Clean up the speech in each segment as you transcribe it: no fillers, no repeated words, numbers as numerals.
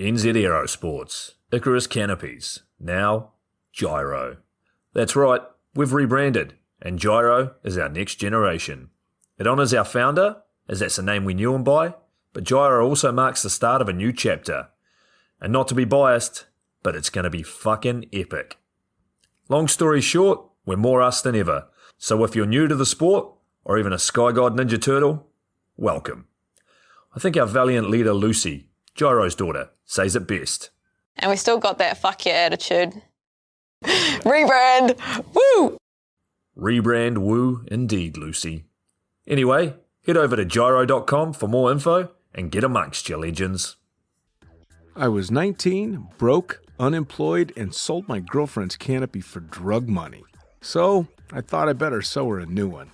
NZ Aerosports, Icarus Canopies, now Gyro. That's right, we've rebranded, and Gyro is our next generation. It honours our founder, as that's the name we knew him by, but Gyro also marks the start of a new chapter. And not to be biased, but it's going to be fucking epic. Long story short, we're more us than ever, so if you're new to the sport, or even a Sky God Ninja Turtle, welcome. I think our valiant leader Lucy, Gyro's daughter, says it best. And we still got that fuck yeah attitude. Rebrand! Woo! Rebrand woo indeed, Lucy. Anyway, head over to gyro.com for more info and get amongst you legends. I was 19, broke, unemployed, and sold my girlfriend's canopy for drug money. So I thought I better sew her a new one.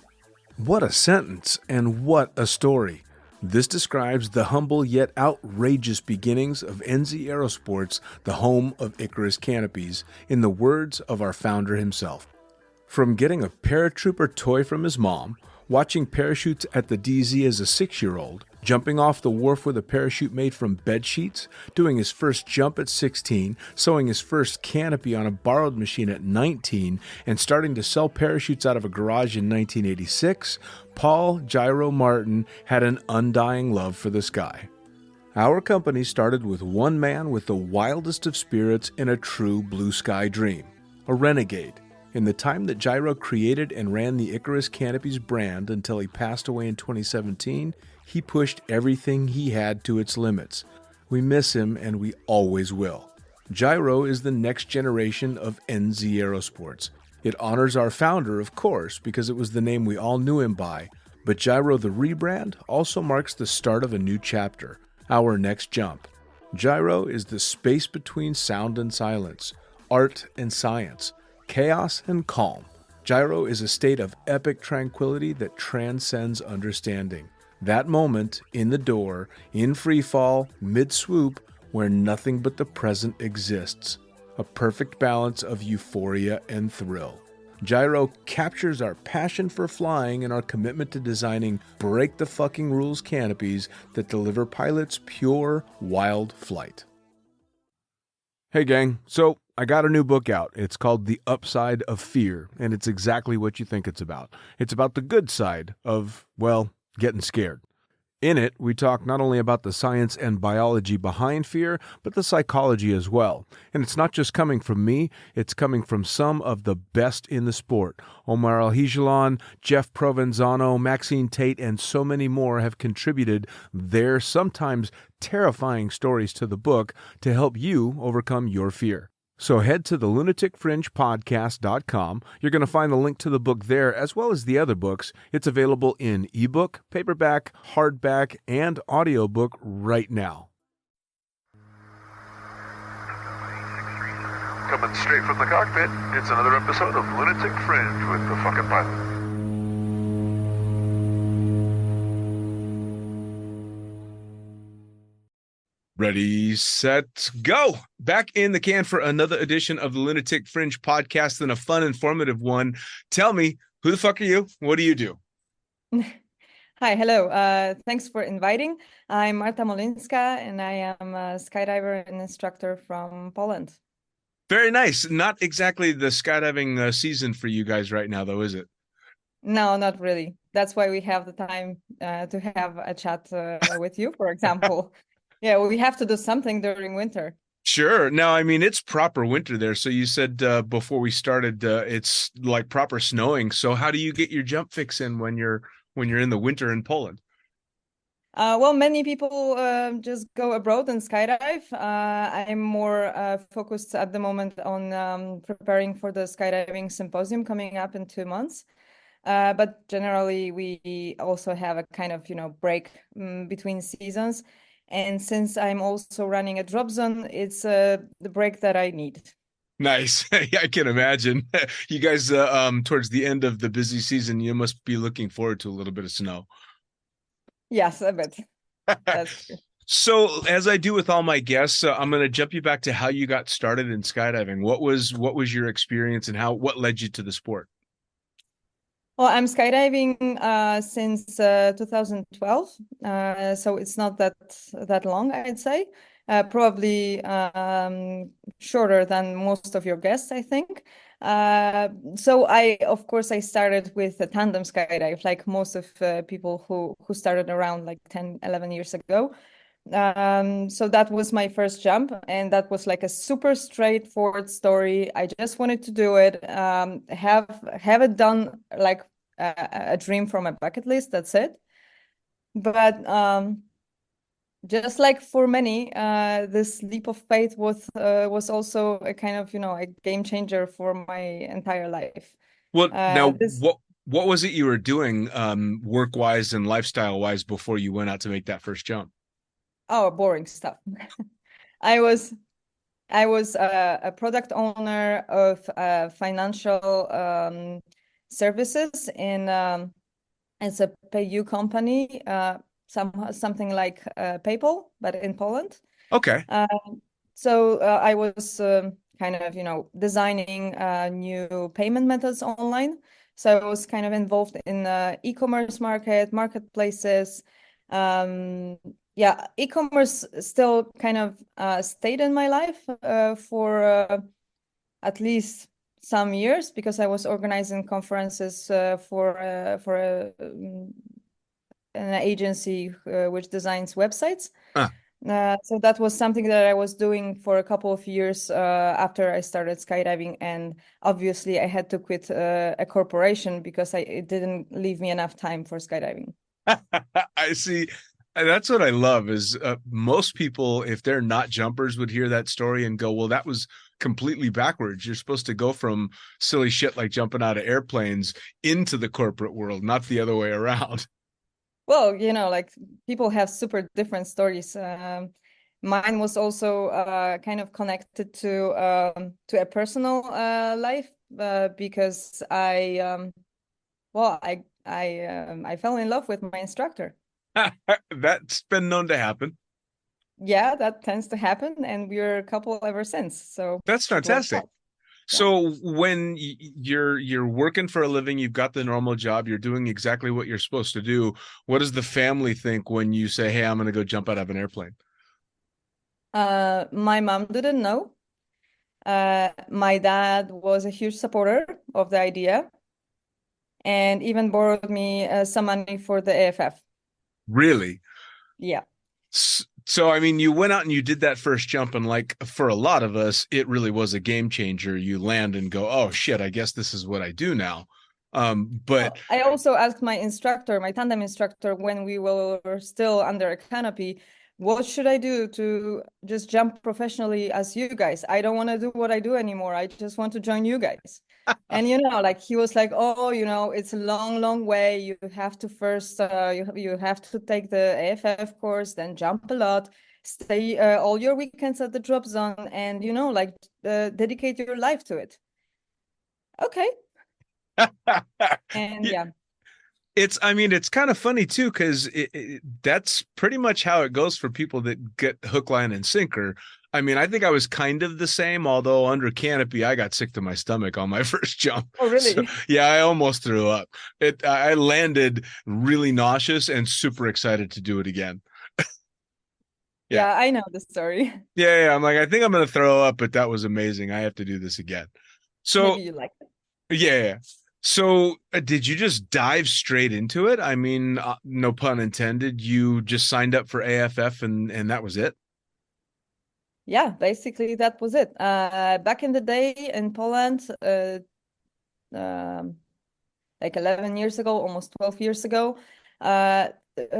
What a sentence, and what a story. This describes the humble yet outrageous beginnings of NZ Aerosports, the home of Icarus Canopies, in the words of our founder himself. From getting a paratrooper toy from his mom, watching parachutes at the DZ as a 6-year-old, jumping off the wharf with a parachute made from bed sheets, doing his first jump at 16, sewing his first canopy on a borrowed machine at 19, and starting to sell parachutes out of a garage in 1986, Paul Gyro Martin had an undying love for the sky. Our company started with one man with the wildest of spirits and a true blue sky dream, a renegade. In the time that Gyro created and ran the Icarus Canopies brand until he passed away in 2017, he pushed everything he had to its limits. We miss him, and we always will. Gyro is the next generation of NZ Aerosports. It honors our founder, of course, because it was the name we all knew him by, but Gyro the rebrand also marks the start of a new chapter, our next jump. Gyro is the space between sound and silence, art and science, chaos and calm. Gyro is a state of epic tranquility that transcends understanding. That moment, in the door, in free fall, mid-swoop, where nothing but the present exists. A perfect balance of euphoria and thrill. Gyro captures our passion for flying and our commitment to designing break-the-fucking-rules canopies that deliver pilots pure, wild flight. Hey gang, so I got a new book out. It's called The Upside of Fear, and it's exactly what you think it's about. It's about the good side of, well, getting scared. In it, we talk not only about the science and biology behind fear, but the psychology as well. And it's not just coming from me, it's coming from some of the best in the sport. Omar Alhigelan, Jeff Provenzano, Maxine Tate, and so many more have contributed their sometimes terrifying stories to the book to help you overcome your fear. So head to the lunaticfringepodcast.com. You're going to find the link to the book there, as well as the other books. It's available in ebook, paperback, hardback, and audiobook right now. Coming straight from the cockpit, it's another episode of Lunatic Fringe with the fucking pilot. Ready, set, go! Back in the can for another edition of the Lunatic Fringe podcast, and a fun, informative one. Tell me, who the fuck are you? What do you do? Hi, hello. Thanks for inviting. I'm Marta Molinska, and I am a skydiver and instructor from Poland. Very nice. Not exactly the skydiving season for you guys right now, though, is it? No, not really. That's why we have the time to have a chat with you, for example. Yeah, we have to do something during winter. Sure. Now, I mean, it's proper winter there. So you said before we started, it's like proper snowing. So how do you get your jump fix in when you're in the winter in Poland? Well, many people just go abroad and skydive. I'm more focused at the moment on preparing for the skydiving symposium coming up in 2 months. But generally, we also have a kind of, break between seasons. And since I'm also running a drop zone, it's the break that I need. Nice. I can imagine. You guys, towards the end of the busy season, you must be looking forward to a little bit of snow. Yes, a bit. That's true. So, as I do with all my guests, I'm going to jump you back to how you got started in skydiving. What was your experience, and what led you to the sport? Well, I'm skydiving since 2012, so it's not that long, I'd say. probably shorter than most of your guests, I think. So of course, I started with a tandem skydive, like most of people who started around like 10, 11 years ago. So that was my first jump, and that was like a super straightforward story. I just wanted to do it, have it done, like a dream from a bucket list. That's it. But just like for many, this leap of faith was also a kind of, a game changer for my entire life. Well, now This what was it you were doing work wise and lifestyle wise before you went out to make that first jump? Oh, boring stuff. I was I was a product owner of financial services in as a PayU company, something like PayPal, but in Poland. Okay. So I was kind of, designing new payment methods online. So I was kind of involved in e-commerce marketplaces. Yeah, e-commerce still kind of stayed in my life for at least some years, because I was organizing conferences for an agency which designs websites. So that was something that I was doing for a couple of years after I started skydiving, and obviously I had to quit a corporation because it didn't leave me enough time for skydiving. I see. That's what I love is most people, if they're not jumpers, would hear that story and go, well, that was completely backwards. You're supposed to go from silly shit like jumping out of airplanes into the corporate world, not the other way around. Well, like people have super different stories. Mine was also kind of connected to a personal life because I fell in love with my instructor. That's been known to happen. Yeah, that tends to happen, and we're a couple ever since. So That's it worked fantastic. out. Yeah. So when you're working for a living, you've got the normal job, you're doing exactly what you're supposed to do. What does the family think when you say, "Hey, I'm going to go jump out of an airplane"? My mom didn't know. My dad was a huge supporter of the idea and even borrowed me some money for the AFF. Really? Yeah. So, I mean, you went out and you did that first jump, and like for a lot of us, it really was a game changer. You land and go, "Oh shit, I guess this is what I do now." But I also asked my instructor, my tandem instructor, when we were still under a canopy, what should I do to just jump professionally as you guys? I don't want to do what I do anymore. I just want to join you guys. And like he was like, oh, it's a long, long way. You have to first, you have to take the AFF course, then jump a lot, stay all your weekends at the drop zone, and like dedicate your life to it. Okay. And yeah. I mean, it's kind of funny too, because that's pretty much how it goes for people that get hook, line, and sinker. I mean, I think I was kind of the same, although under canopy, I got sick to my stomach on my first jump. Oh, really? So, yeah, I almost threw up. I landed really nauseous and super excited to do it again. Yeah, I know the story. Yeah. I'm like, I think I'm going to throw up, but that was amazing. I have to do this again. So, Maybe you like it. yeah. So, did you just dive straight into it? I mean, no pun intended. You just signed up for AFF and that was it? Yeah, basically that was it. Back in the day in Poland, um, like 11 years ago, almost 12 years ago, there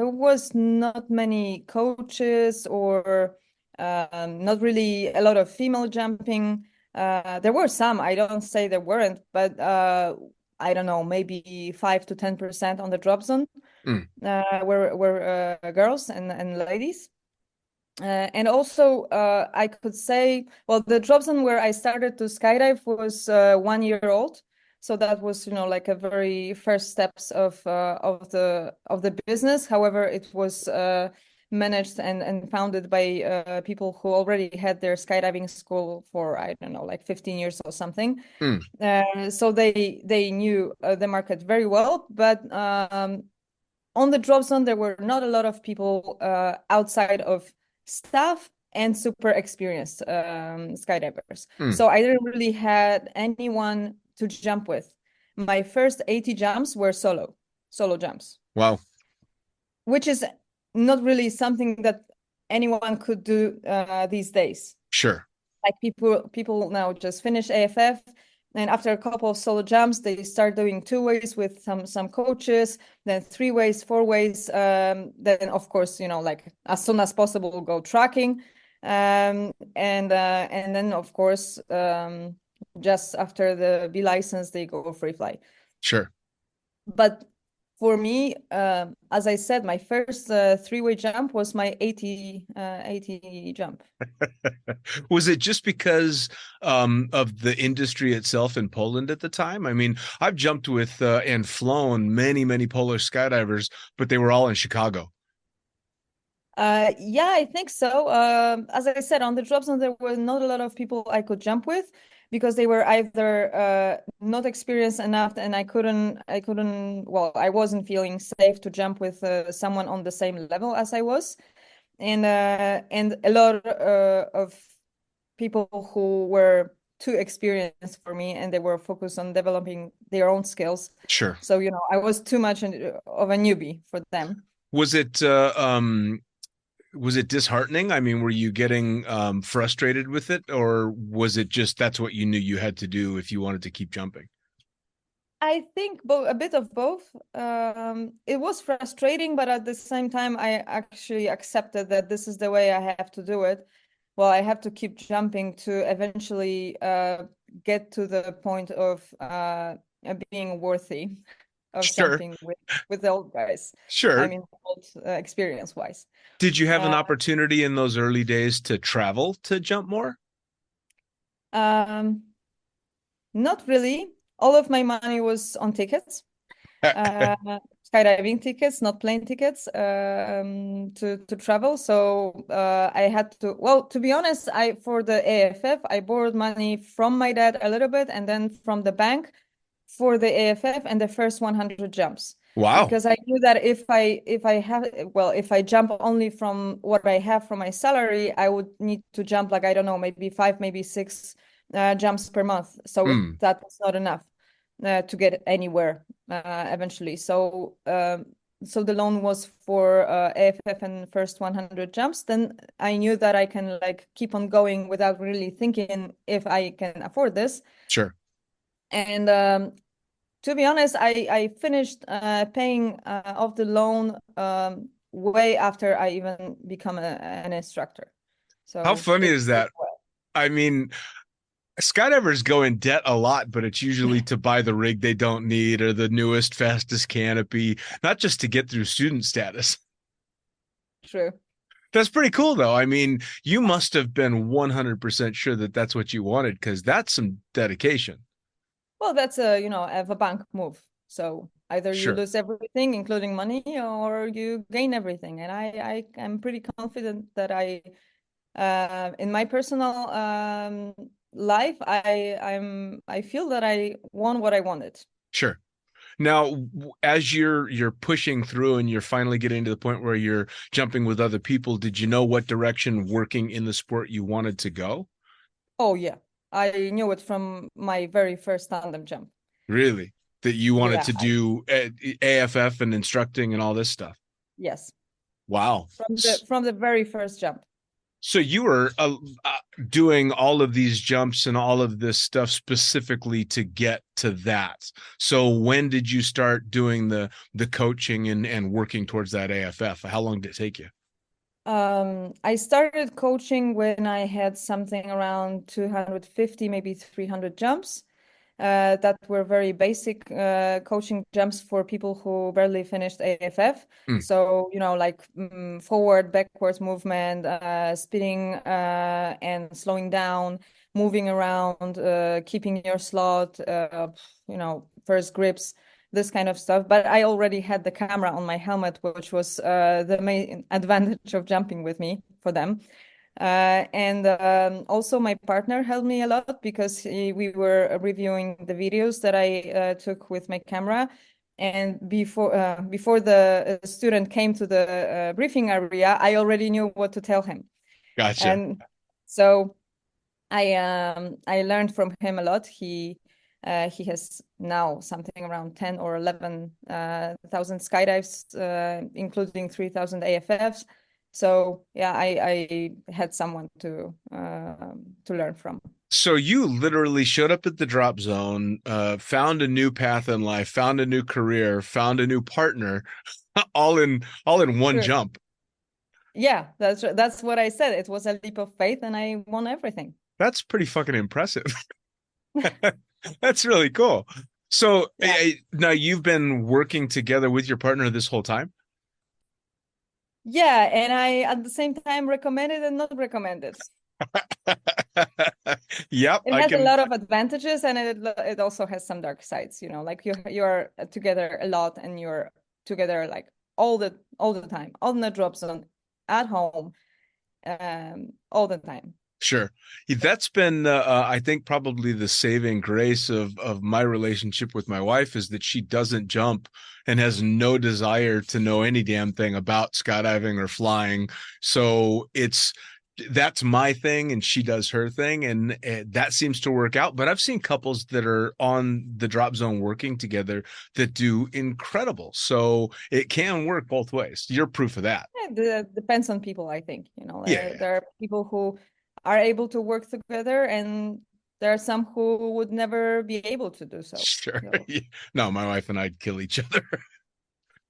was not many coaches or not really a lot of female jumping. There were some, I don't say there weren't, but I don't know, maybe 5 to 10% on the drop zone were girls and ladies. And also, I could say, well, the drop zone where I started to skydive was 1 year old. So that was, like a very first steps of the business. However, it was managed and founded by people who already had their skydiving school for, I don't know, like 15 years or something. So they knew the market very well. But on the drop zone, there were not a lot of people outside of staff and super experienced skydivers. Hmm. So I didn't really had anyone to jump with. My first 80 jumps were solo jumps, Wow. which is not really something that anyone could do these days. Sure. Like people now just finish AFF, and after a couple of solo jumps, they start doing 2 ways with some coaches, then 3 ways, 4 ways. Then of course, like as soon as possible, go tracking, and then of course, just after the B license, they go free fly. Sure. But for me, as I said, my first 3-way jump was my 80 jump. Was it just because of the industry itself in Poland at the time? I mean, I've jumped with and flown many Polish skydivers, but they were all in Chicago. Yeah, I think so. As I said, on the drop zone, there were not a lot of people I could jump with because they were either not experienced enough, and well, I wasn't feeling safe to jump with someone on the same level as I was, and a lot of people who were too experienced for me, and they were focused on developing their own skills. Sure. So, I was too much of a newbie for them. Was it disheartening? I mean, were you getting frustrated with it, or was it just that's what you knew you had to do if you wanted to keep jumping? I think a bit of both. It was frustrating, but at the same time, I actually accepted that this is the way I have to do it. Well, I have to keep jumping to eventually get to the point of being worthy of Sure. something with the old guys. Sure. I mean, old experience-wise. Did you have an opportunity in those early days to travel to jump more? Not really. All of my money was on tickets. Skydiving tickets, not plane tickets, to travel. So I had to, well, to be honest, for the AFF, I borrowed money from my dad a little bit, and then from the bank for the AFF and the first 100 jumps. Wow. Because I knew that if I jump only from what I have from my salary, I would need to jump like, I don't know, maybe 5, maybe 6 jumps per month. So that was not enough to get anywhere eventually. So the loan was for AFF and first 100 jumps. Then I knew that I can like keep on going without really thinking if I can afford this. Sure. And to be honest, I finished paying off the loan way after I even become an instructor. So how funny is that? I mean, skydivers go in debt a lot, but it's usually to buy the rig they don't need or the newest, fastest canopy, not just to get through student status. True. That's pretty cool, though. I mean, you must have been 100% sure that that's what you wanted, because that's some dedication. Well, that's a bank move. So either you Sure. lose everything, including money, or you gain everything. And I am pretty confident that in my personal life, I feel that I won what I wanted. Sure. Now, as you're pushing through and you're finally getting to the point where you're jumping with other people, did you know what direction working in the sport you wanted to go? Oh, yeah. I knew it from my very first tandem jump. Really? That you wanted Yeah, to do AFF and instructing and all this stuff? Yes. Wow. From the very first jump. So you were doing all of these jumps and all of this stuff specifically to get to that. So when did you start doing the coaching and working towards that AFF? How long did it take you? I started coaching when I had something around 250, maybe 300 jumps. That were very basic coaching jumps for people who barely finished AFF. So, like forward, backwards movement, spinning and slowing down, moving around, keeping your slot, first grips, this kind of stuff. But I already had the camera on my helmet, which was the main advantage of jumping with me for them. And also my partner helped me a lot because we were reviewing the videos that I took with my camera. And before the student came to the briefing area, I already knew what to tell him. Gotcha. And so I learned from him a lot. He has now something around 10 or 11,000 skydives, including 3,000 AFFs. So yeah, I had someone to learn from. So you literally showed up at the drop zone, found a new path in life, found a new career, found a new partner, all in one Sure. jump. Yeah, that's what I said. It was a leap of faith, and I won everything. That's pretty fucking impressive. That's really cool. So Yeah. now you've been working together with your partner this whole time? Yeah, and I at the same time recommend it and not recommend it. Yep, It I has a can. lot of advantages, and it also has some dark sides, like you're together a lot, and you're together like all the time, on the drop zone, at home, all the time. Sure. That's been, I think, probably the saving grace of my relationship with my wife is that she doesn't jump and has no desire to know any damn thing about skydiving or flying. So that's my thing and she does her thing, and that seems to work out. But I've seen couples that are on the drop zone working together that do incredible. So it can work both ways. You're proof of that. It depends on people, I think. Yeah. There are people who are able to work together, and there are some who would never be able to do so. Sure. So No, my wife and I'd kill each other.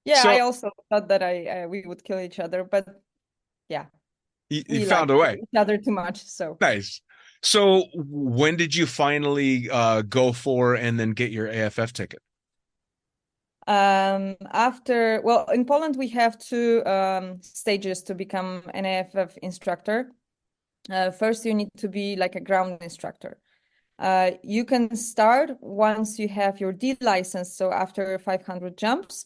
yeah, I So also thought that we would kill each other, but yeah, you we found like a way. each other too much. So Nice. So when did you finally go for and then get your AFF ticket? well, in Poland we have two stages to become an AFF instructor. First, you need to be like a ground instructor. You can start once you have your D license, so after 500 jumps.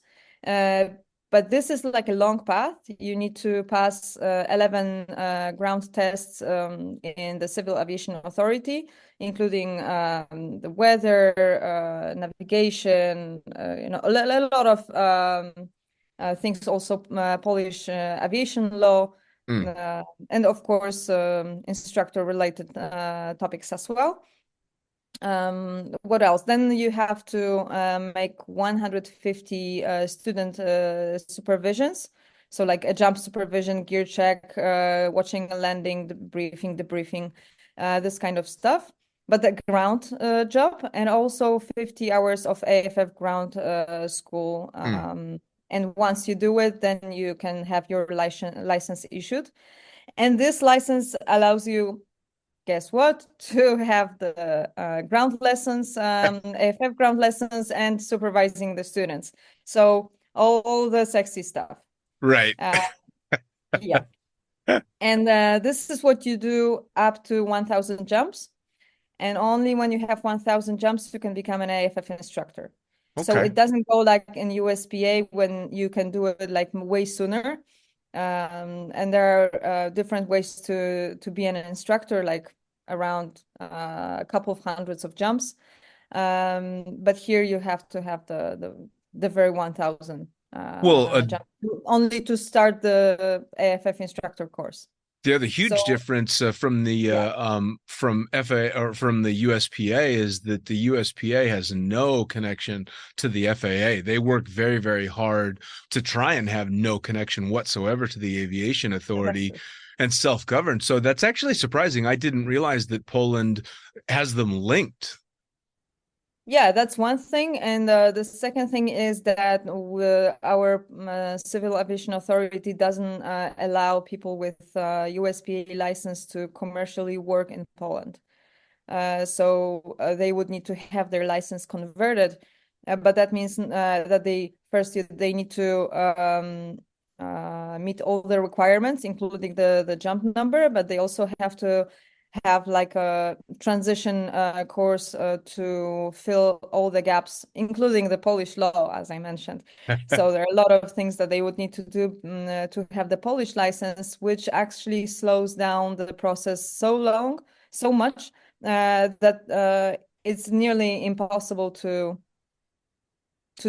But this is like a long path. You need to pass 11 ground tests in the Civil Aviation Authority, including the weather, navigation, a lot of things, also Polish aviation law, Mm, and of course, instructor related topics as well. What else? Then you have to make 150 student supervisions. So like a jump supervision, gear check, watching a landing, debriefing, this kind of stuff. But the ground job, and also 50 hours of AFF ground school. mm. And once you do it, then you can have your license issued. And this license allows you, guess what, to have the ground lessons, AFF ground lessons, and supervising the students. So all the sexy stuff. Right. Uh, yeah. And this is what you do up to 1,000 jumps. And only when you have 1,000 jumps, you can become an AFF instructor. So Okay. it doesn't go like in USPA when you can do it like way sooner. And there are different ways to be an instructor, like around a couple of hundreds of jumps. But here you have to have the very 1,000 Well, jump only to start the AFF instructor course. the other huge So difference yeah, from FAA or from the USPA is that the USPA has no connection to the FAA. They work very, very hard to try and have no connection whatsoever to the aviation authority exactly. and self-governed. So that's actually surprising. I didn't realize that Poland has them linked. Yeah, that's one thing. And the second thing is that our Civil Aviation Authority doesn't allow people with USPA license to commercially work in Poland. So they would need to have their license converted. But that means that they need to meet all the requirements, including the jump number, but they also have to have like a transition course to fill all the gaps, including the Polish law, as I mentioned. So there are a lot of things that they would need to do to have the Polish license, which actually slows down the process so much that it's nearly impossible to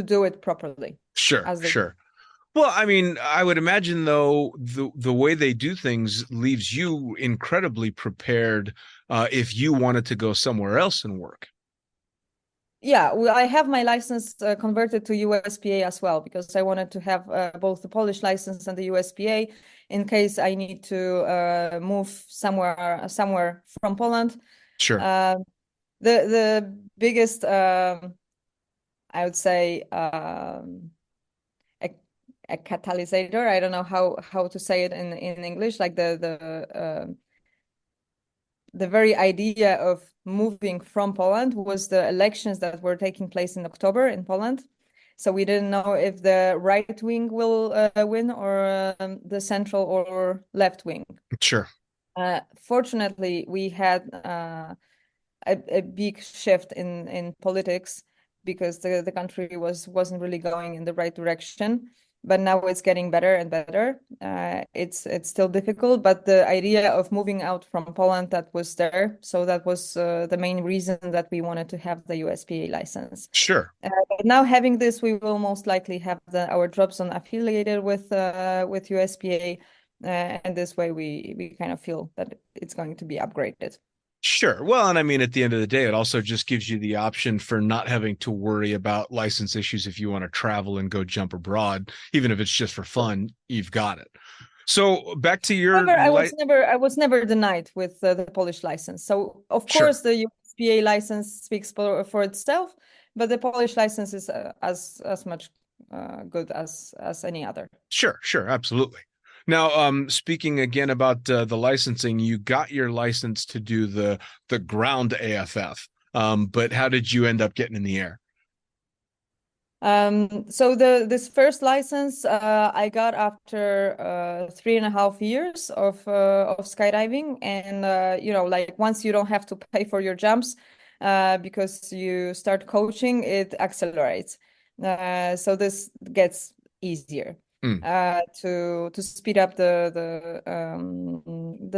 do it properly Sure, as they. sure. Well, I mean, I would imagine though the way they do things leaves you incredibly prepared if you wanted to go somewhere else and work. Yeah, well, I have my license converted to USPA as well because I wanted to have both the Polish license and the USPA in case I need to move somewhere from Poland. Sure. Uh, the biggest I would say a, a catalyst. I don't know how to say it in English. Like the very idea of moving from Poland was the elections that were taking place in October in Poland. So we didn't know if the right wing will win or the central or left wing. Sure. Fortunately, we had a big shift in politics because the country wasn't really going in the right direction. But now it's getting better and better. It's still difficult, but the idea of moving out from Poland, that was there. So that was the main reason that we wanted to have the USPA license. Sure. But now having this, we will most likely have our jobs on affiliated with USPA, and this way we kind of feel that it's going to be upgraded. Sure. Well, and I mean, at the end of the day, it also just gives you the option for not having to worry about license issues if you want to travel and go jump abroad, even if it's just for fun, you've got it. So back to your However, I was never denied with the Polish license. So of course the USPA license speaks for itself, but the Polish license is as much good as any other. Sure, absolutely. Now, speaking again about the licensing, you got your license to do the ground AFF, but how did you end up getting in the air? So this first license I got after 3.5 years of skydiving, and like once you don't have to pay for your jumps because you start coaching, it accelerates. So this gets easier. To speed up the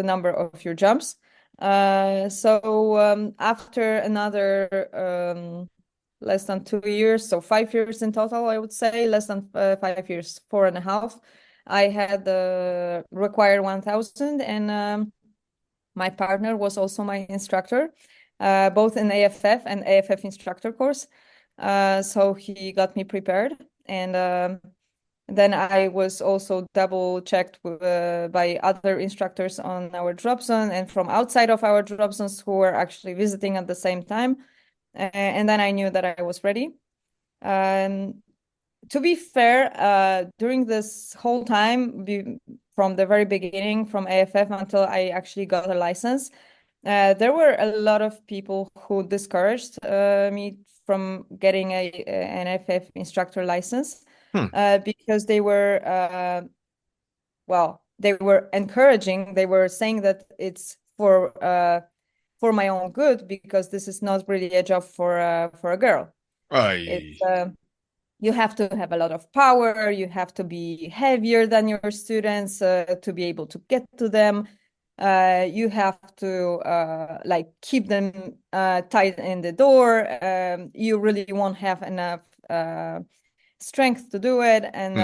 number of your jumps. So after another less than 2 years, so 5 years in total, I would say, less than 5 years, 4.5, I had the required 1,000, and my partner was also my instructor, both in AFF and AFF instructor course. So he got me prepared, and then I was also double checked by other instructors on our drop zone and from outside of our drop zones who were actually visiting at the same time. And then I knew that I was ready. To be fair, during this whole time, from the very beginning, from AFF until I actually got a license, there were a lot of people who discouraged me from getting an AFF instructor license. Because they were, they were encouraging. They were saying that it's for my own good because this is not really a job for a girl. You have to have a lot of power. You have to be heavier than your students to be able to get to them. You have to keep them tight in the door. You really won't have enough strength to do it, and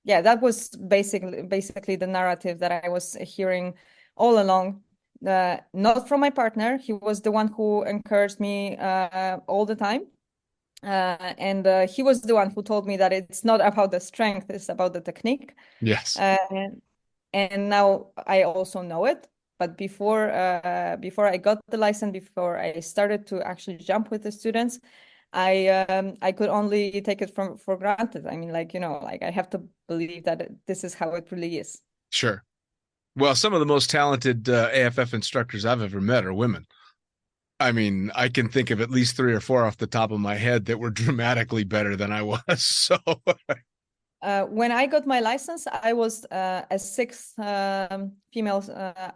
that was basically the narrative that I was hearing all along. Not from my partner. He was the one who encouraged me all the time, and he was the one who told me that it's not about the strength, it's about the technique. Yes. And now I also know it, but before I got the license, before I started to actually jump with the students, I could only take it for granted. I mean, I have to believe that this is how it really is. Sure. Well, some of the most talented AFF instructors I've ever met are women. I mean, I can think of at least 3 or 4 off the top of my head that were dramatically better than I was. So when I got my license, I was a 6th female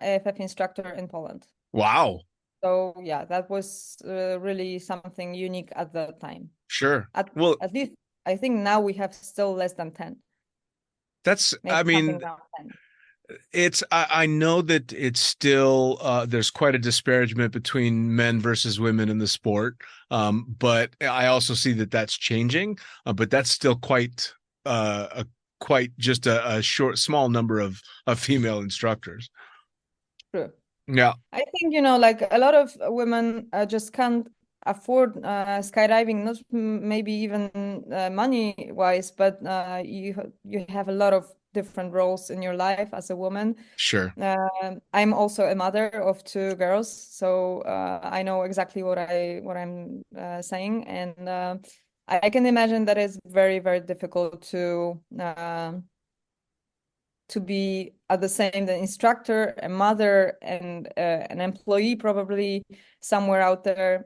AFF instructor in Poland. Wow. So yeah, that was really something unique at the time. Sure. At least I think now we have still less than 10. I know that it's still there's quite a disparagement between men versus women in the sport, but I also see that that's changing. But that's still quite a quite just a small number of female instructors. True. Yeah, I think, like a lot of women just can't afford skydiving, not maybe even money wise, but you have a lot of different roles in your life as a woman. sure. I'm also a mother of two girls, so I know exactly what I'm saying, and I can imagine that it's very, very difficult to be at the same the instructor, a mother, and an employee probably somewhere out there.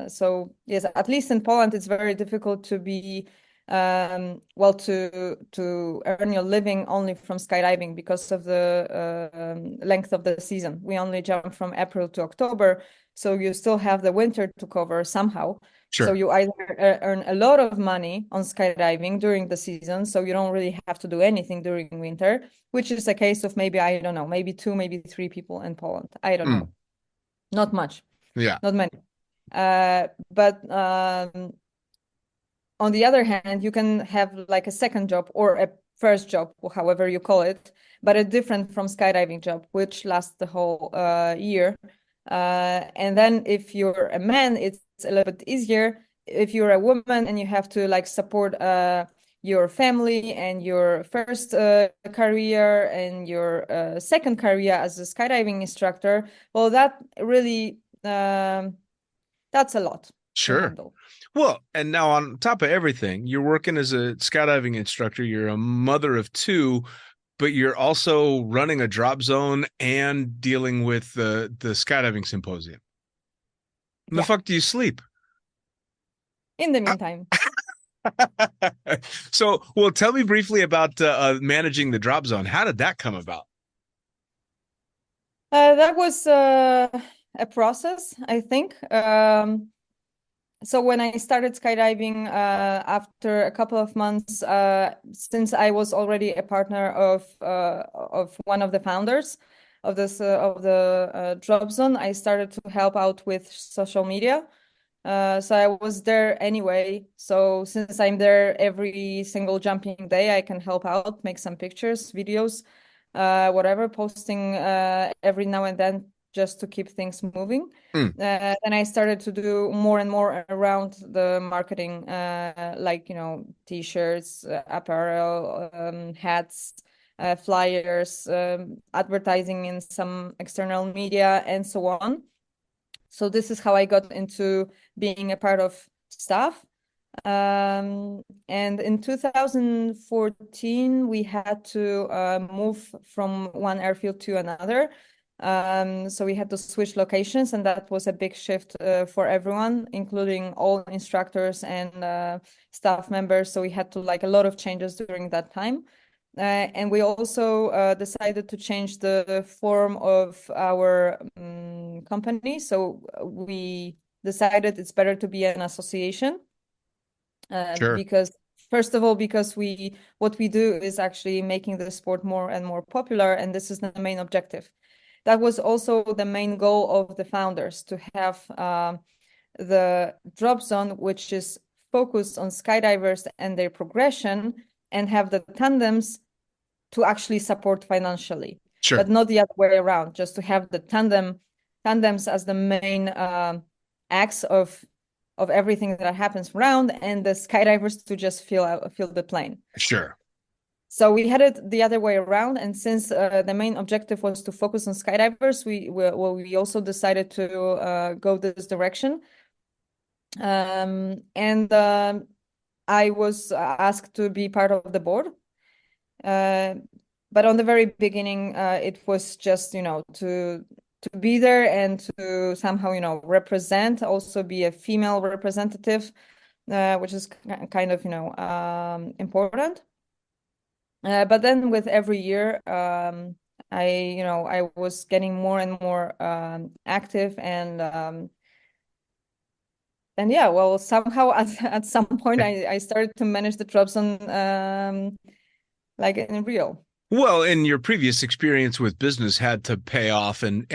So yes, at least in Poland, it's very difficult to be well to earn your living only from skydiving because of the length of the season. We only jump from April to October, so you still have the winter to cover somehow. So Sure. you either earn a lot of money on skydiving during the season, so you don't really have to do anything during winter, which is a case of maybe, I don't know, maybe two, maybe three people in Poland. I don't know. Not much, Yeah, not many. But on the other hand, you can have like a second job or a first job, however you call it, but a different from skydiving job, which lasts the whole year. And then if you're a man, it's a little bit easier. If you're a woman and you have to like support your family and your first career and your second career as a skydiving instructor, well, that really that's a lot to sure. handle. Well, and now on top of everything, you're working as a skydiving instructor, you're a mother of two, but you're also running a drop zone and dealing with the skydiving symposium. When the Yeah. fuck do you sleep? In the meantime. So, well, tell me briefly about managing the drop zone. How did that come about? That was a process, I think. So when I started skydiving, after a couple of months, since I was already a partner of one of the founders of this of the drop zone, I started to help out with social media. So I was there anyway. So since I'm there every single jumping day, I can help out, make some pictures, videos, whatever, posting every now and then just to keep things moving. Mm, Then I started to do more and more around the marketing, like, t-shirts, apparel, hats, flyers, advertising in some external media, and so on. So this is how I got into being a part of staff. And in 2014, we had to move from one airfield to another. So we had to switch locations, and that was a big shift for everyone, including all instructors and staff members. So we had to like a lot of changes during that time. And we also decided to change the form of our company. So we decided it's better to be an association sure. because first of all, because what we do is actually making the sport more and more popular, and this is the main objective. That was also the main goal of the founders, to have the drop zone, which is focused on skydivers and their progression, and have the tandems to actually support financially, Sure. but not the other way around, just to have the tandems as the main acts of everything that happens around, and the skydivers to just feel the plane. Sure. So we had it the other way around, and since the main objective was to focus on skydivers, we also decided to go this direction. And I was asked to be part of the board. But on the very beginning, it was just, to be there and to somehow, represent, also be a female representative, which is kind of, important. But then with every year, I was getting more and more active, and yeah, well, somehow at some point I started to manage the drop zone like in real. Well, and your previous experience with business had to pay off and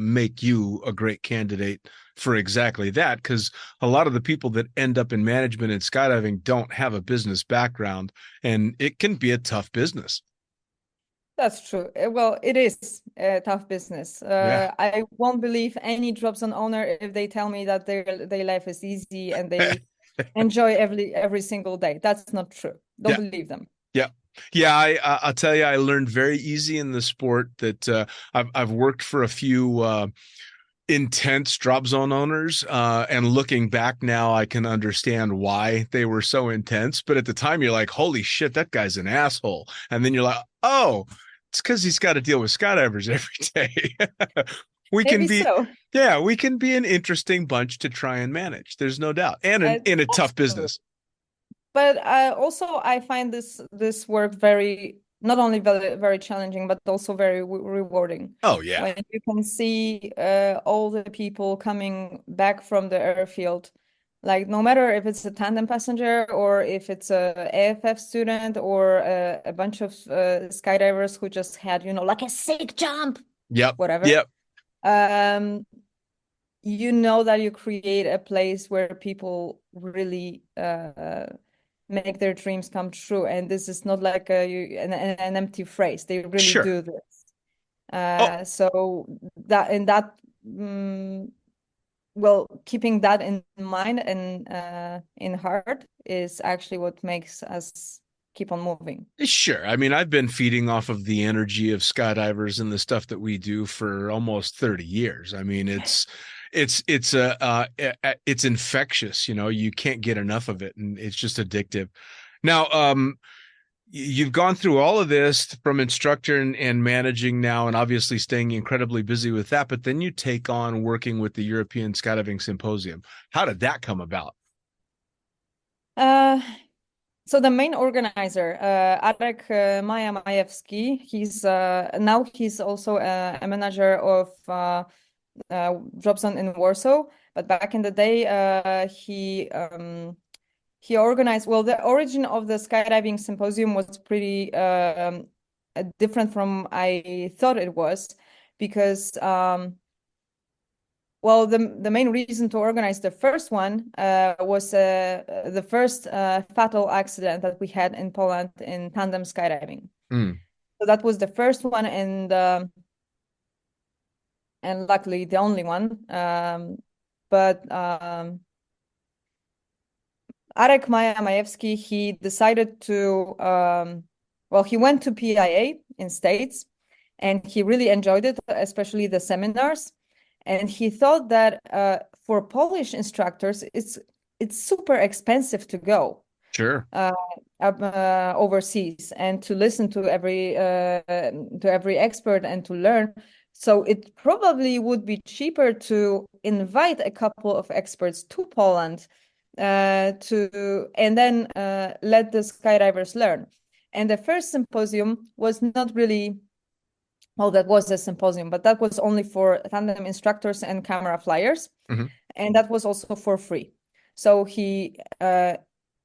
make you a great candidate for exactly that. Because a lot of the people that end up in management in skydiving don't have a business background, and it can be a tough business. That's true. Well, it is a tough business. Yeah. I won't believe any drop zone owner if they tell me that their life is easy and they enjoy every single day. That's not true. Don't Yeah. believe them. Yeah. Yeah, I'll tell you, I learned very easy in the sport that I've worked for a few intense drop zone owners, and looking back now, I can understand why they were so intense. But at the time, you're like, "Holy shit, that guy's an asshole," and then you're like, "Oh, it's because he's got to deal with skydivers every day." we can Maybe be, so. yeah, we can be an interesting bunch to try and manage. There's no doubt, and in a That's tough true. business. But also I find this work very not only very challenging, but also very rewarding. Oh yeah, When you can see all the people coming back from the airfield, like no matter if it's a tandem passenger or if it's a AFF student or a bunch of skydivers who just had, like a sick jump, yep, whatever. yep. Um, you know that you create a place where people really make their dreams come true, and this is not like an empty phrase. They really Sure. do this. Oh, So well, keeping that in mind and in heart is actually what makes us keep on moving. sure. I mean, I've been feeding off of the energy of skydivers and the stuff that we do for almost 30 years. I mean, it's infectious, you can't get enough of it, and it's just addictive. Now, you've gone through all of this from instructor and managing now, and obviously staying incredibly busy with that, but then you take on working with the European Skydiving Symposium. How did that come about? So the main organizer, Arek Majewski, he's also a manager of drop zone in Warsaw. But back in the day, he organized. Well, the origin of the skydiving symposium was pretty different from I thought it was, because well, the main reason to organize the first one was the first fatal accident that we had in Poland in tandem skydiving. Mm. So that was the first one, and luckily the only one. But Arek Majewski, he decided to well, he went to PIA in States, and he really enjoyed it, especially the seminars. And he thought that for Polish instructors, it's super expensive to go Sure. overseas and to listen to every expert and to learn. So it probably would be cheaper to invite a couple of experts to Poland and then let the skydivers learn. And the first symposium was not really. Well, that was a symposium, but that was only for tandem instructors and camera flyers, Mm-hmm. and that was also for free. So he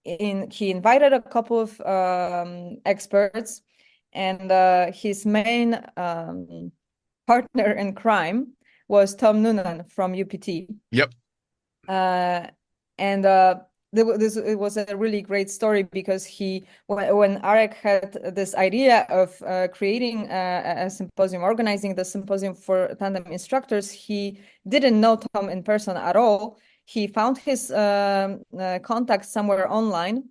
invited a couple of experts, and his main partner in crime was Tom Noonan from UPT. Yep. And it was a really great story, because when Arek had this idea of creating a symposium, organizing the symposium for tandem instructors, he didn't know Tom in person at all. He found his contact somewhere online,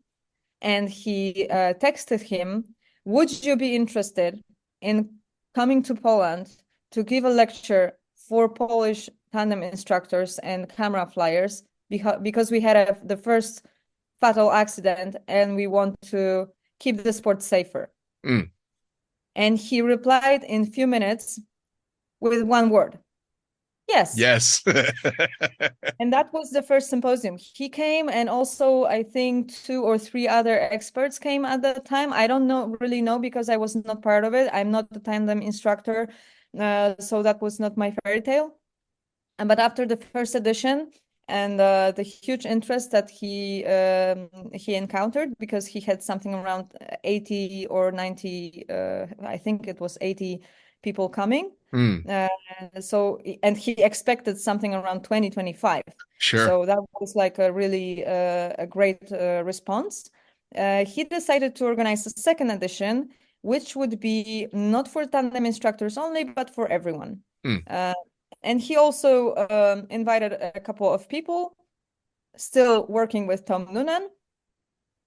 and he texted him, "Would you be interested in coming to Poland to give a lecture for Polish tandem instructors and camera flyers? Because we had the first fatal accident and we want to keep the sport safer." Mm. And he replied in a few minutes with one word: yes. Yes. And that was the first symposium. He came, and also I think 2 or 3 other experts came at the time. I don't really know, because I was not part of it. I'm not the tandem instructor, so that was not my fairy tale. But after the first edition, and the huge interest that he encountered, because he had something around 80 or 90, I think it was 80 people coming. So, and he expected something around 2025. Sure. So that was like a really a great response. He decided to organize a second edition, which would be not for tandem instructors only, but for everyone. And he also invited a couple of people still working with Tom Noonan,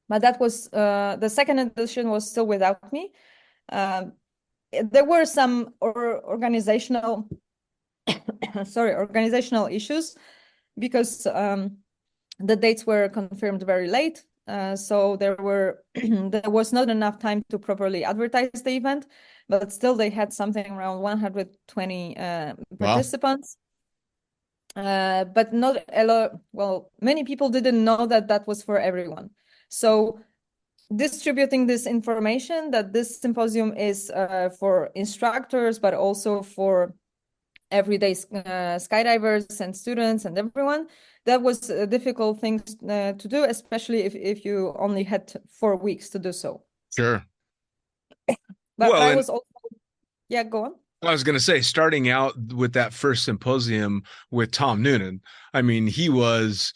but that was the second edition was still without me. There were some organizational organizational issues, because the dates were confirmed very late. So there was not enough time to properly advertise the event, but still they had something around 120 participants. But not a lot. Well, many people didn't know that that was for everyone. So distributing this information that this symposium is for instructors, but also for everyday skydivers and students and everyone, that was a difficult thing to do, especially if you only had 4 weeks to do so. Sure. But I was also, yeah, go on. I was going to say, starting out with that first symposium with Tom Noonan, I mean, he was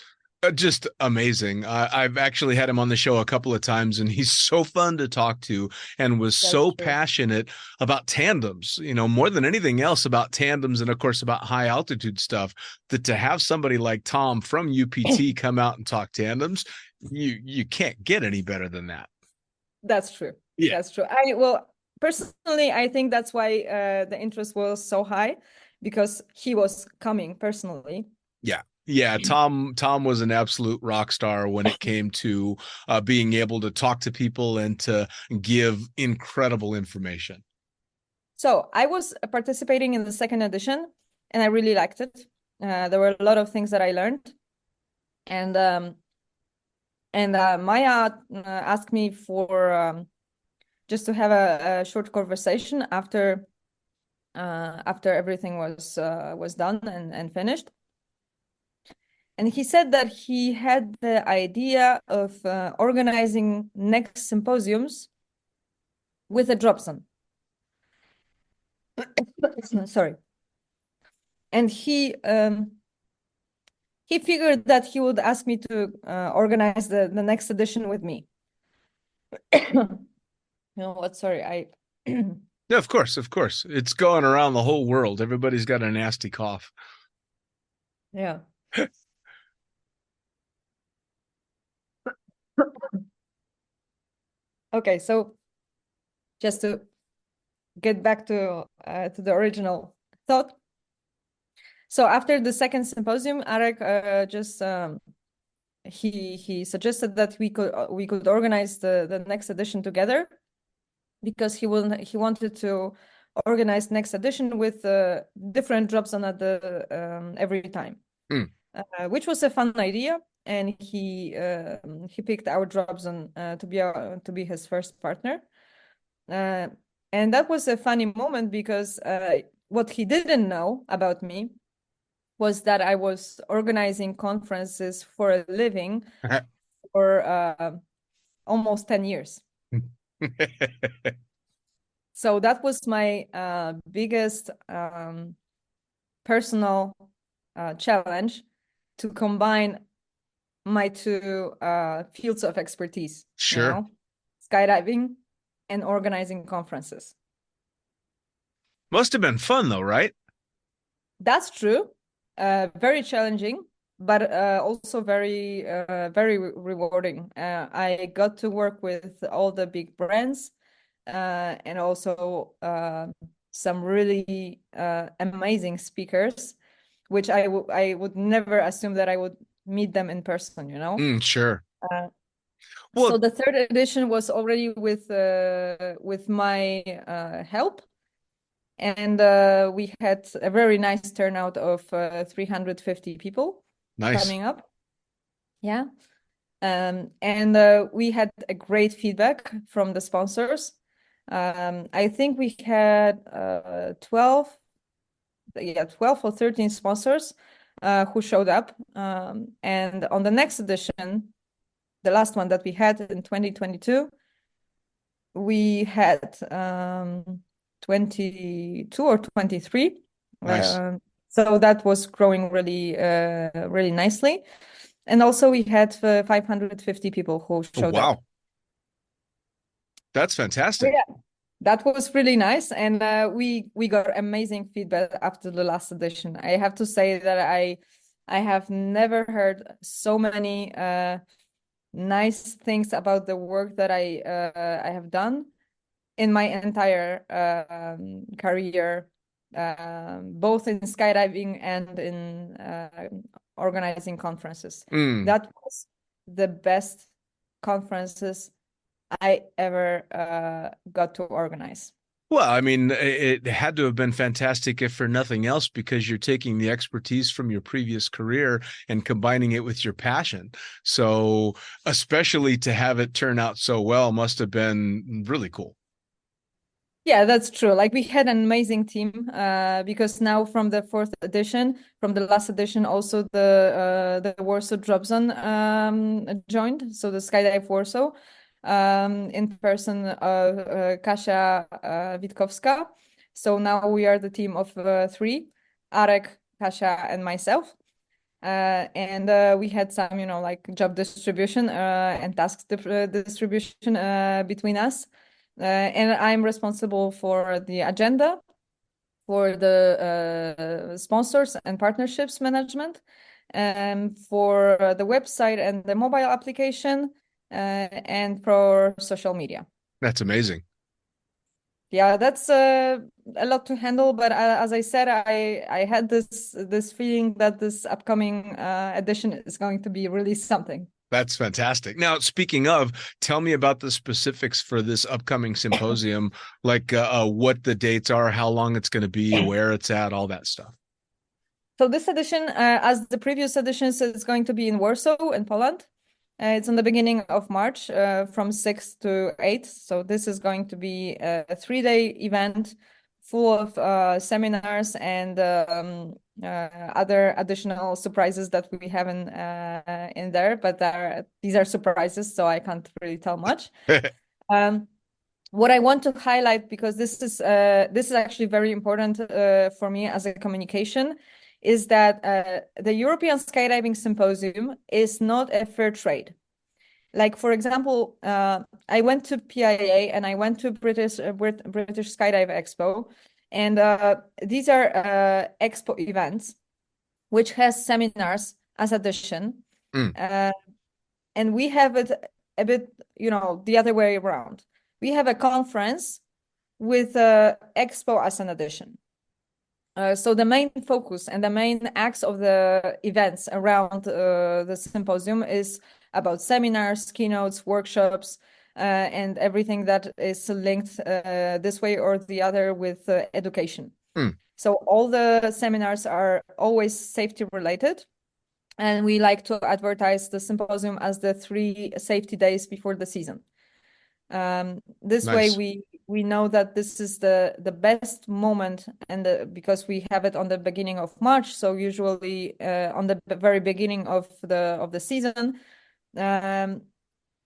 just amazing. I've actually had him on the show a couple of times, and he's so fun to talk to, and was so passionate about tandems, you know, more than anything else about tandems, and of course about high altitude stuff. That to have somebody like Tom from UPT come out and talk tandems, you can't get any better than that. That's true. Yeah. That's true. Personally, I think that's why the interest was so high, because he was coming personally. Yeah, Tom was an absolute rock star when it came to being able to talk to people and to give incredible information. So I was participating in the second edition, and I really liked it. There were a lot of things that I learned, and Maya asked me for just to have a short conversation after everything was done and finished. And he said that he had the idea of organizing next symposiums with a drop zone. Sorry. And he figured that he would ask me to organize the next edition with me. You know what? Sorry, Yeah, of course. It's going around the whole world. Everybody's got a nasty cough. Yeah. Okay, so just to get back to the original thought. So after the second symposium, Arek he suggested that we could organize the next edition together, because he wanted to organize next edition with different drop zone at the every time, which was a fun idea. And he picked our drop zone to be his first partner, and that was a funny moment, because what he didn't know about me was that I was organizing conferences for a living for almost 10 years. So that was my biggest personal challenge, to combine my two fields of expertise. Sure. You know, skydiving and organizing conferences. Must have been fun though, right? That's true. Very challenging, but also very rewarding. I got to work with all the big brands, and also some really amazing speakers, which I would never assume that I would meet them in person, you know? Sure. So the third edition was already with my help, and we had a very nice turnout of 350 people coming up. Yeah. And we had a great feedback from the sponsors. I think we had 12 or 13 sponsors who showed up. And on the next edition, the last one that we had in 2022, we had 22 or 23. Nice. So that was growing really, really nicely. And also we had 550 people who showed up. Wow. That's fantastic. Yeah, that was really nice. And we got amazing feedback after the last edition. I have to say that I have never heard so many nice things about the work that I have done in my entire career, both in skydiving and in organizing conferences. That was the best conferences I ever got to organize. Well, I mean, it had to have been fantastic, if for nothing else, because you're taking the expertise from your previous career and combining it with your passion. So, especially to have it turn out so well must have been really cool. Yeah, that's true. Like we had an amazing team because now from the fourth edition, from the last edition, also the Warsaw Drop Zone joined. So the Skydive Warsaw, in person of Kasia Witkowska. So now we are the team of three, Arek, Kasia, and myself. And we had some, like job distribution and task distribution between us. And I'm responsible for the agenda, for the sponsors and partnerships management, and for the website and the mobile application, and for social media. That's amazing. Yeah, that's a lot to handle. But as I said, I had this feeling that this upcoming edition is going to be really something. That's fantastic. Now, speaking of, tell me about the specifics for this upcoming symposium, like what the dates are, how long it's going to be, where it's at, all that stuff. So this edition, as the previous editions, is going to be in Warsaw in Poland. It's on the beginning of March, from 6th to 8th. So this is going to be a 3-day event full of seminars and other additional surprises that we have in there. But these are surprises, so I can't really tell much. What I want to highlight, because this is actually very important for me as a communication, is that the European Skydiving Symposium is not a fair trade. Like, for example, I went to PIA and I went to British Skydive Expo, and these are expo events, which has seminars as addition, and we have it a bit, the other way around. We have a conference with expo as an addition. So the main focus and the main acts of the events around the symposium is about seminars, keynotes, workshops, and everything that is linked this way or the other with education. So all the seminars are always safety related. And we like to advertise the symposium as the 3 safety days before the season. This Nice. way we know that this is the best moment, and because we have it on the beginning of March, so usually on the very beginning of the season,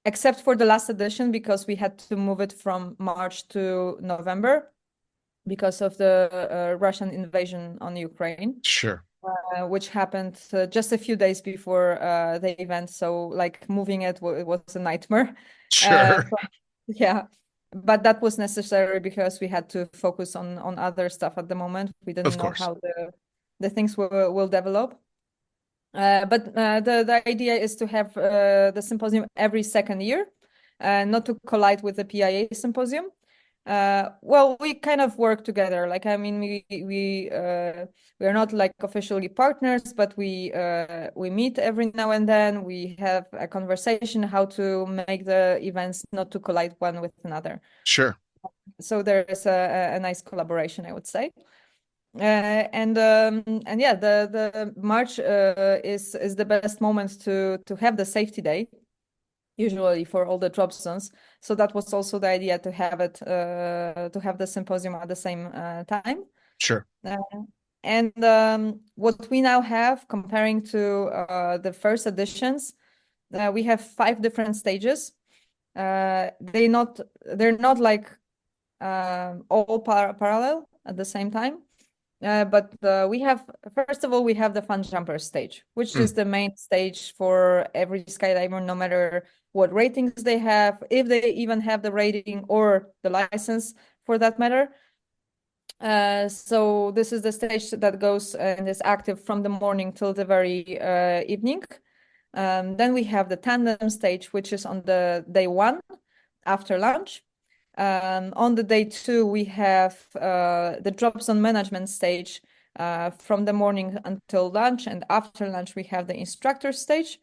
except for the last edition, because we had to move it from March to November because of the Russian invasion on Ukraine. Sure. Which happened just a few days before the event. So like moving it was a nightmare. Sure. Yeah, but that was necessary because we had to focus on other stuff at the moment. We didn't know how the things will develop. But the idea is to have the symposium every second year, not to collide with the PIA symposium. Well, we kind of work together. Like, I mean, we are not like officially partners, but we meet every now and then. We have a conversation how to make the events not to collide one with another. Sure. So there is a nice collaboration, I would say. And yeah, the March is the best moment to have the safety day, usually for all the drop zones. So that was also the idea, to have it to have the symposium at the same time. Sure. And what we now have, comparing to the first editions, we have 5 different stages. They're not like all parallel at the same time. But we have, first of all, we have the fun jumper stage, which is the main stage for every skydiver, no matter what ratings they have, if they even have the rating or the license for that matter. So this is the stage that goes and is active from the morning till the very evening. Then we have the tandem stage, which is on the day 1 after lunch. On the day 2, we have the drop zone management stage from the morning until lunch, and after lunch we have the instructor stage.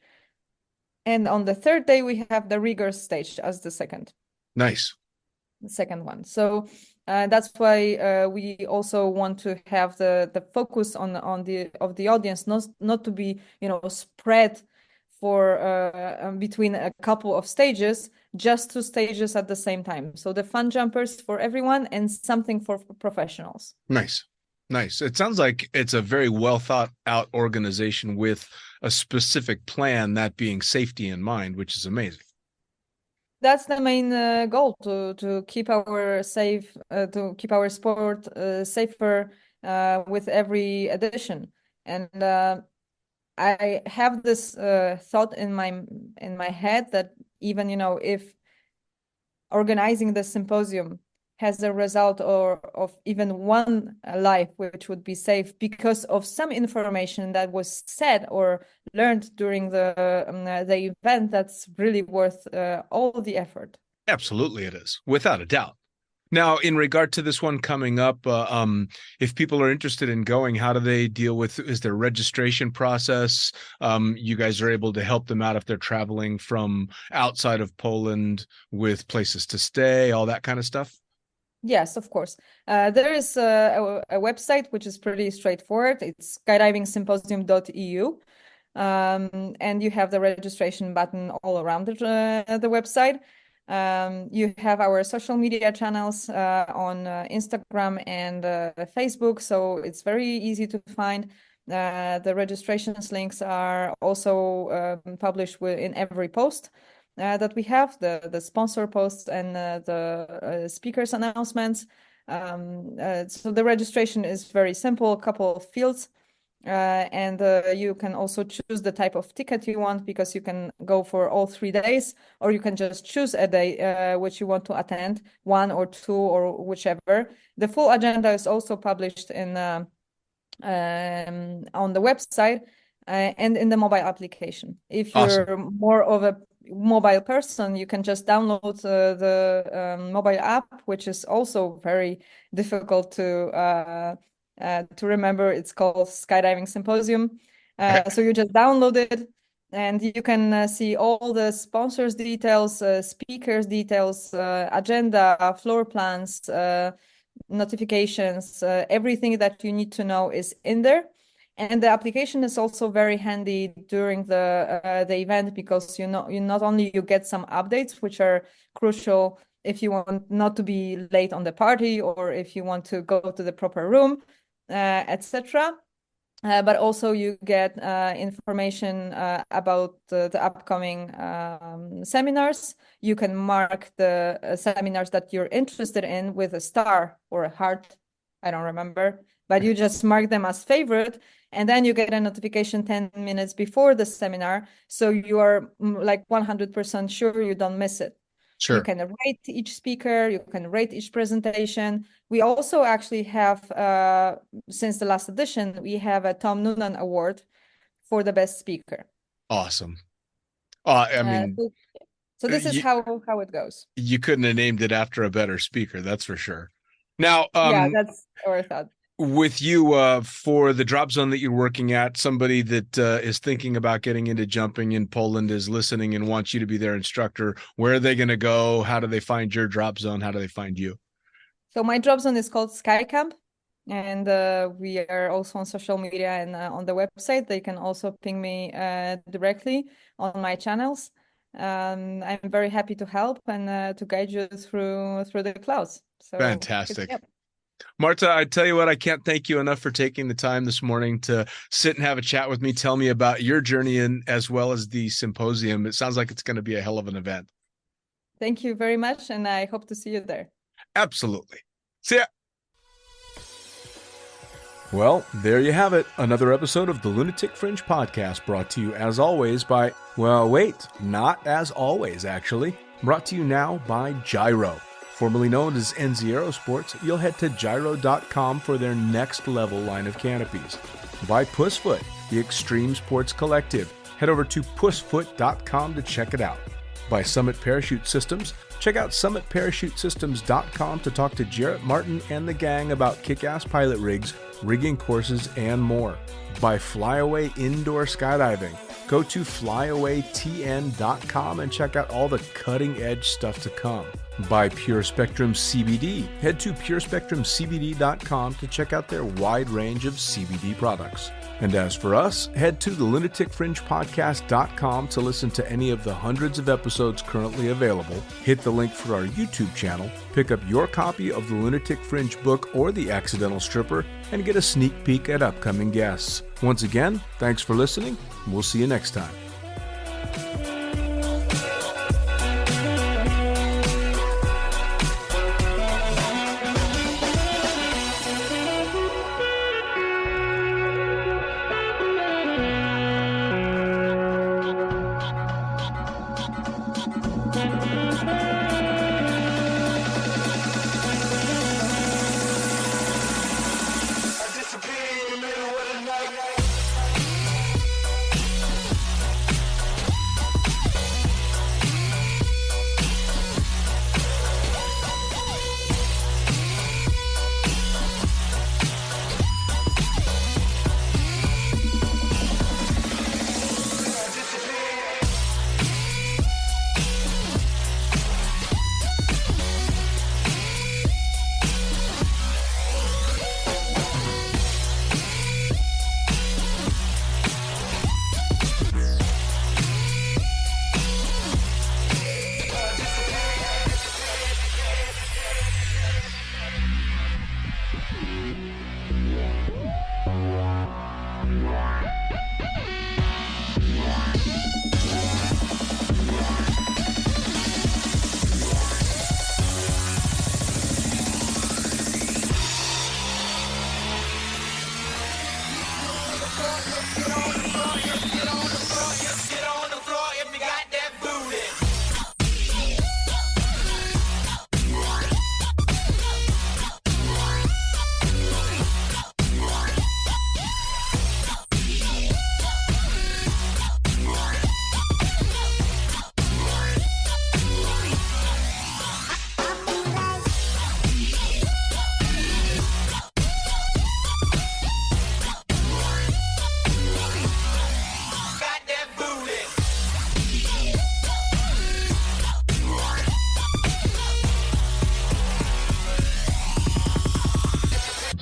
And on the 3rd day, we have the rigger stage as the second. Nice. The second one. So that's why we also want to have the focus on the audience, not to be spread for between a couple of stages, just 2 stages at the same time. So the fun jumpers for everyone and something for professionals. Nice. It sounds like it's a very well thought out organization with a specific plan, that being safety in mind, which is amazing. That's the main goal, to keep our sport safer with every edition. And I have this thought in my head that even if organizing the symposium has a result of even one life which would be safe because of some information that was said or learned during the event, that's really worth all the effort. Absolutely, it is, without a doubt. Now, in regard to this one coming up, if people are interested in going, how do they deal with, is there a registration process? You guys are able to help them out if they're traveling from outside of Poland with places to stay, all that kind of stuff? Yes, of course. There is a website which is pretty straightforward. It's skydivingsymposium.eu. And you have the registration button all around the website. You have our social media channels on Instagram and Facebook, so it's very easy to find. The registrations links are also published in every post that we have, the sponsor posts and the speakers announcements. So the registration is very simple, a couple of fields. And you can also choose the type of ticket you want, because you can go for all 3 days, or you can just choose a day which you want to attend, 1 or 2 or whichever. The full agenda is also published on the website and in the mobile application. If you're Awesome. more of a mobile person, you can just download the mobile app, which is also very difficult to remember. It's called Skydiving Symposium. So you just download it, and you can see all the sponsors details, speakers details, agenda, floor plans, notifications, everything that you need to know is in there. And the application is also very handy during the event, because you not only you get some updates which are crucial if you want not to be late on the party, or if you want to go to the proper room, etc. But also you get information about the upcoming seminars. You can mark the seminars that you're interested in with a star or a heart. I don't remember, but you just mark them as favorite, and then you get a notification 10 minutes before the seminar, so you are like 100% sure you don't miss it. Sure. You can rate each speaker, you can rate each presentation. We also actually have, since the last edition, we have a Tom Noonan Award for the best speaker. Awesome. I mean, so this is how it goes. You couldn't have named it after a better speaker, that's for sure. Now, yeah, that's our thought. With you, for the drop zone that you're working at, somebody that is thinking about getting into jumping in Poland is listening and wants you to be their instructor. Where are they going to go? How do they find your drop zone? How do they find you? So my drop zone is called Skycamp, and we are also on social media and on the website. They can also ping me directly on my channels. I'm very happy to help and to guide you through the clouds. So Fantastic. Marta, I tell you what, I can't thank you enough for taking the time this morning to sit and have a chat with me. Tell me about your journey in as well as the symposium. It sounds like it's going to be a hell of an event. Thank you very much, and I hope to see you there. Absolutely. See ya. Well, there you have it. Another episode of the Lunatic Fringe podcast brought to you as always by, well, wait, not as always, actually. Brought to you now by Gyro. Formerly known as NZ Aerosports, you'll head to gyro.com for their next level line of canopies. By Pussfoot, the Extreme Sports Collective. Head over to pussfoot.com to check it out. By Summit Parachute Systems, check out summitparachutesystems.com to talk to Jarrett Martin and the gang about kick-ass pilot rigs, rigging courses, and more. By Flyaway Indoor Skydiving, go to flyawaytn.com and check out all the cutting-edge stuff to come. By Pure Spectrum CBD, head to purespectrumcbd.com to check out their wide range of CBD products. And as for us, head to the lunaticfringepodcast.com to listen to any of the hundreds of episodes currently available, hit the link for our YouTube channel, pick up your copy of the Lunatic Fringe book or The Accidental Stripper, and get a sneak peek at upcoming guests. Once again, thanks for listening. We'll see you next time.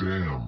Damn.